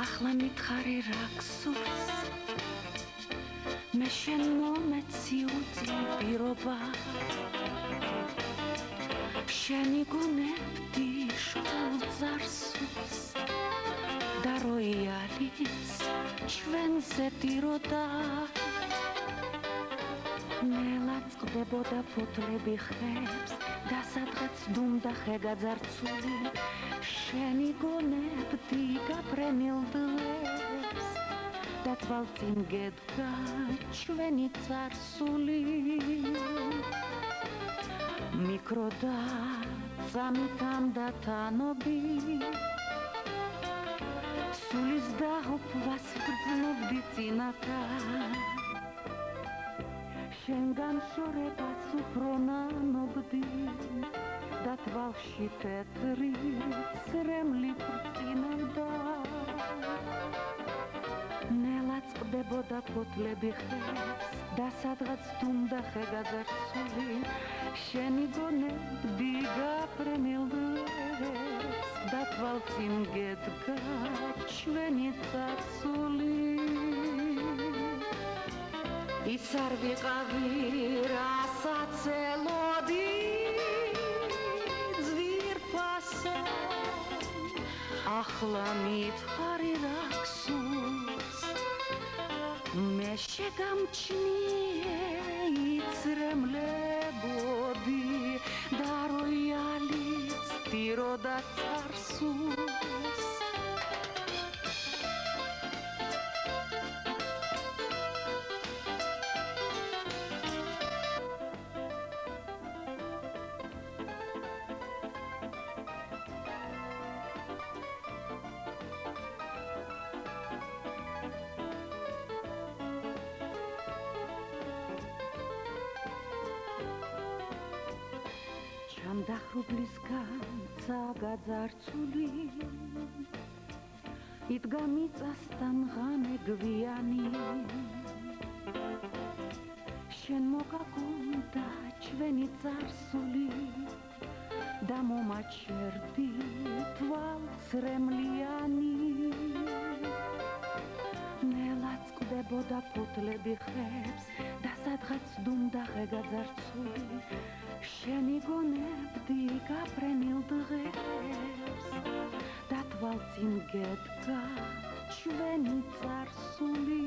ახლა მითხარი რა გსურს მე შენ მომეცი უწინ პირობა შენი გონებდი შორ ზარსულს და როიალიც ჩვენზე ტიროდა ნელა წყდებოდა ფოთლები ხებს და სადღაც დუმდა ხე გაძარცული შენი გონებდი გაფრენილ დღეს და თვალწინ გედგა ჩვენი წარსული მიკროდა წამითამდა თანობი სულის დაღუპვას ვგრძნობდი წინათან შენგან შორებას უფრო ნანობდი და თვალში თეთრი სრემლი ბრწყინავდა ნელა წყდებოდა ფოთლები ხებს და სადღაც დუმდა ხე გაძარცული შენი გონებდი გაფრენილ დღეს და თვალწინ გედგა ჩვენი წარსული ის არ ვიყავი რასაც ელოდი ძვირფასო ახლა მითხარი რა გსურს მე შეგამჩნიე იცრემლებოდი და როიალიც ტიროდა წარსულს ჩანდახრუბლისგან წაგაძარცული იდგა მიწასთან ღამე გვიანი შენ მოგაგონდა ჩვენი წარსული და მომაჩერდი თვალცრემლიანი ნელა წყდებოდა ფოთლები ხებს და სადღაც დუმდა ხე გაძარცული შენი გონებდი გაფრენილ დღეს და თვალწინ გედგა ჩვენი წარსული